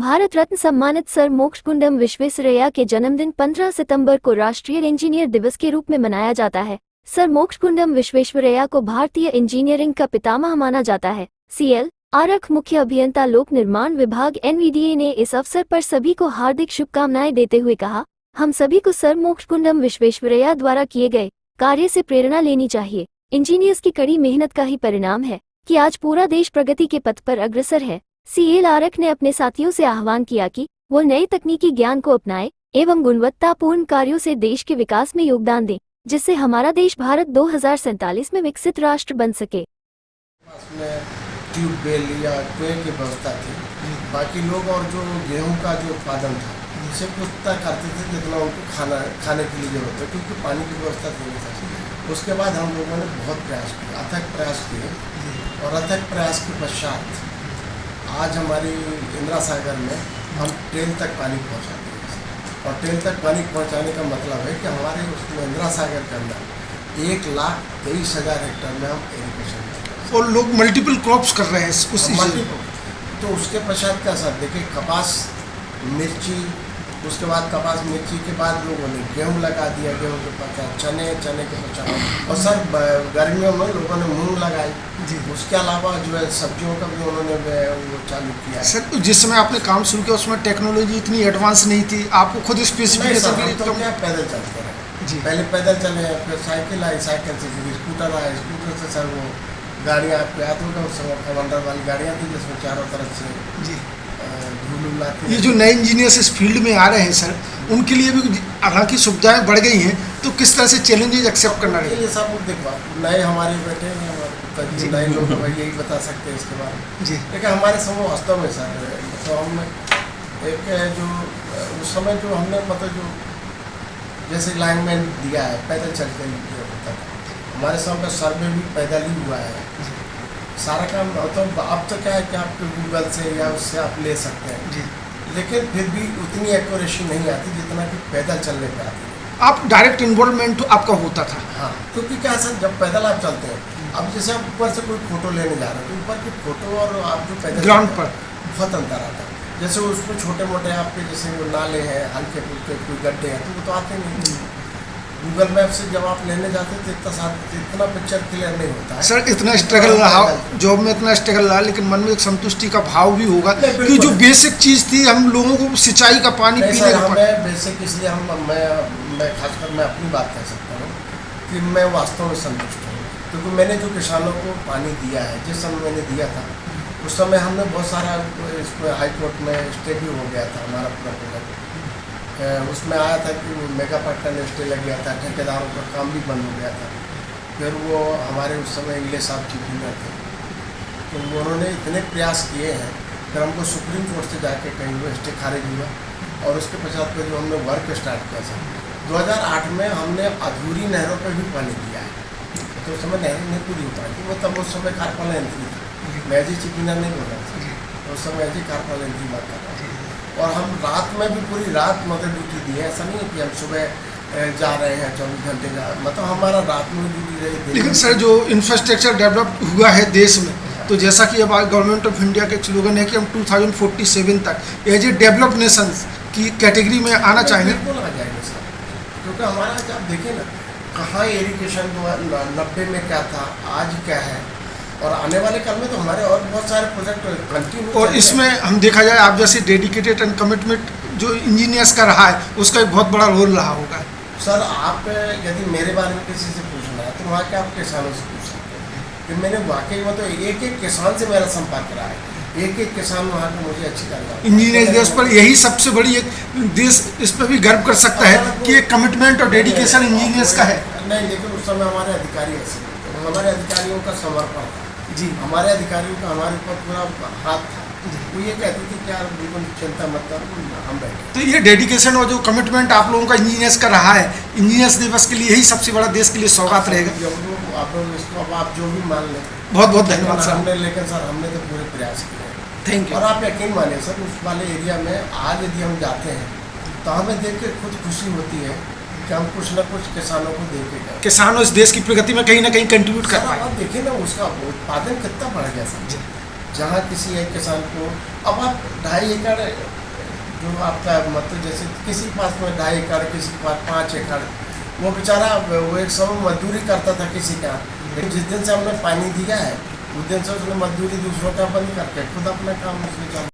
भारत रत्न सम्मानित सर मोक्षगुंडम विश्वेश्वरैया के जन्मदिन 15 सितंबर को राष्ट्रीय इंजीनियर दिवस के रूप में मनाया जाता है। सर मोक्षगुंडम विश्वेश्वरैया को भारतीय इंजीनियरिंग का पितामह माना जाता है। CL आरख मुख्य अभियंता लोक निर्माण विभाग NVDA ने इस अवसर पर सभी को हार्दिक शुभकामनाएं देते हुए कहा, हम सभी को सर मोक्षगुंडम विश्वेश्वरैया द्वारा किए गए कार्य से प्रेरणा लेनी चाहिए। इंजीनियर्स की कड़ी मेहनत का ही परिणाम है कि आज पूरा देश प्रगति के पथ पर अग्रसर है। CL आरख ने अपने साथियों से आह्वान किया कि वो नए तकनीकी ज्ञान को अपनाएं एवं गुणवत्तापूर्ण कार्यों से देश के विकास में योगदान दें, जिससे हमारा देश भारत 2047 में विकसित राष्ट्र बन सके। ट्यूबवेल या कुएं की व्यवस्था थी, बाकी लोग और जो गेहूं का जो उत्पादन था सिर्फ उतना करते थे जितना उनको खाने के लिए जरूरत है, क्योंकि पानी की व्यवस्था थी नहीं। उसके बाद हम लोगों ने बहुत प्रयास किया, अथक प्रयास किए, और अथक प्रयास के पश्चात आज हमारी इंदिरा सागर में हम ट्रेन तक पानी पहुंचाते हैं। और ट्रेन तक पानी पहुंचाने का मतलब है कि हमारे उसमें इंदिरा सागर के अंदर 1,23,000 हेक्टेयर में हम इरिगेशन करते हैं और लोग मल्टीपल क्रॉप्स कर रहे हैं उसी। तो उसके पश्चात क्या सर, देखिए कपास, मिर्ची, उसके बाद कपास मिर्ची के बाद लोगों ने गेहूँ लगा दिया, गेहूँ के पश्चात चने के पश्चात, और सर गर्मियों में लोगों ने मूंग लगाई जी। उसके अलावा जो है सब्जियों का भी उन्होंने वो चालू किया। सर जिस समय आपने काम शुरू किया उसमें टेक्नोलॉजी इतनी एडवांस नहीं थी, आपको खुद स्पेसिफिकेशन तो क्या पैदल चलते रहे जी। पहले पैदल चले, फिर साइकिल आई, साइकिल से फिर स्कूटर आए, स्कूटर से सर वो गाड़ियाँ आपको याद होगा उस समय कमांडर वाली गाड़ियाँ थी जिसमें चारों तरफ से जी धूल आती। ये जो नए इंजीनियर्स इस फील्ड में आ रहे हैं सर, उनके लिए भी हालांकि सुविधाएं बढ़ गई हैं, तो किस तरह से चैलेंजेस एक्सेप्ट करना है? ये सब देखो नए हमारे बेटे हैं, हमारे नए लोग यही बता सकते हैं इसके बारे में जी। लेकिन हमारे समय वास्तव में सर तो हमने एक जो उस समय जो हमने मतलब जो जैसे लाइनमैन दिया है पैदल चल कर होता था, हमारे समय का सर्वे भी पैदल ही हुआ है सारा काम। तो अब तो क्या है कि आप गूगल से या उससे आप ले सकते हैं जी, लेकिन फिर भी उतनी एक्यूरेसी नहीं आती जितना कि पैदल चलने पर आती है। आप डायरेक्ट इन्वॉल्वमेंट आपका होता था? हाँ, क्योंकि क्या सर जब पैदल आप चलते हैं, अब जैसे आप ऊपर से कोई फोटो लेने जा रहे हैं तो ऊपर की फोटो और आप जो पैदल ग्राउंड पर बहुत अंतर आता है। जैसे उसमें छोटे मोटे आपके जैसे वो नाले हैं, हल्के फुल्के कोई गड्ढे हैं तो वो तो आते नहीं। गूगल मैप से जब आप लेने जाते हैं तो इतना पिक्चर क्लियर नहीं होता है। सर इतना स्ट्रगल रहा, जॉब में इतना स्ट्रगल रहा, लेकिन मन में एक संतुष्टि का भाव भी होगा कि जो बेसिक चीज़ थी हम लोगों को सिंचाई का पानी पीने का हमें बेसिक इसलिए मैं खासकर मैं अपनी बात कर सकता हूँ कि मैं वास्तव में संतुष्ट हूँ, क्योंकि मैंने जो किसानों को पानी दिया है जिस समय मैंने दिया था उस समय हमने बहुत सारा इसमें हाईकोर्ट में स्टे भी हो गया था हमारा पूरा प्रोजेक्ट। उसमें आया था कि मेगा पाटन स्टे लग गया था, ठेकेदारों का काम भी बंद हो गया था। फिर वो हमारे उस समय इंग्ले साहब चीफ इंजीनियर थे, तो उन्होंने इतने प्रयास किए हैं, फिर हमको सुप्रीम कोर्ट से जाके कहीं वो स्टे खारिज हुआ। और उसके पश्चात फिर जो हमने वर्क स्टार्ट किया था 2008 में हमने अधूरी नहरों पर भी पानी दिया है, तो उस समय नहरें नहीं पूरी हो पाई थी। वो तब उस समय कारपाल एंट्री थी, मैं जी चीफ इंजीनियर नहीं बोल रहा था, उस समय जी कारपाल एंट्री बात कर रहा था। और हम रात में भी पूरी रात मतलब ड्यूटी दी है, ऐसा नहीं है कि हम सुबह जा रहे हैं 24 घंटे का, मतलब हमारा रात में ड्यूटी रही। लेकिन सर जो इंफ्रास्ट्रक्चर डेवलप हुआ है देश में, तो जैसा कि अब गवर्नमेंट ऑफ इंडिया के स्लोगन है कि हम 2047 तक एज ए डेवलप्ड नेशन की कैटेगरी में आना चाहेंगे। बिल्कुल आ जाएंगे सर, क्योंकि हमारा आप देखिए ना कहाँ इरिगेशन 90 में क्या था, आज क्या है, और आने वाले काल में तो हमारे और बहुत सारे प्रोजेक्ट कंटिन्यू। और इसमें हम देखा जाए आप जैसे डेडिकेटेड एंड कमिटमेंट जो इंजीनियर्स का रहा है उसका एक बहुत बड़ा रोल रहा होगा। सर आप यदि मेरे बारे में किसी से पूछना है तो वहाँ के आप किसानों से पूछ सकते हैं कि मैंने वाकई में तो एक किसान से मेरा संपर्क रहा है, एक किसान वहाँ का मुझे अच्छी करता है। इंजीनियर देश पर यही सबसे बड़ी एक देश इस पर भी गर्व कर सकता है कि एक कमिटमेंट और डेडिकेशन इंजीनियर्स का है। नहीं, लेकिन उस समय हमारे अधिकारी ऐसे हमारे अधिकारियों का समर्पण था जी, हमारे अधिकारियों का हमारे ऊपर पूरा हाथ था। वो ये कहते थे कि यार बिल्कुल चिंता मत करो, हम बैठे। तो ये डेडिकेशन और जो कमिटमेंट आप लोगों का इंजीनियर्स का रहा है, इंजीनियर्स दिवस के लिए यही सबसे बड़ा देश के लिए सौगात रहेगा। आप लोग इसको अब आप जो भी मान लें, बहुत बहुत धन्यवाद सर। लेकिन सर हमने तो पूरे प्रयास किए। Thank you. और आप यकीन मानिए सर उस वाले एरिया में आज यदि हम जाते हैं तो हमें देख के खुद खुशी होती है कि हम कुछ न कुछ किसानों को दे के गए। किसानों इस देश की प्रगति में कहीं ना कहीं कंट्रीब्यूट कर पाए। आप देखिए ना उसका उत्पादन कितना बढ़ गया सर, जहाँ किसी एक किसान को, अब आप 2.5 एकड़ जो आपका मतलब जैसे किसी के पास में 2.5 एकड़, किसी के पास 5 एकड़, वो बेचारा वो एक समय मजदूरी करता था किसी का, लेकिन जिस दिन से हमने पानी दिया है उस दिन से उसने मजदूरी दूसरों का बंद करके खुद अपना काम उसने चालू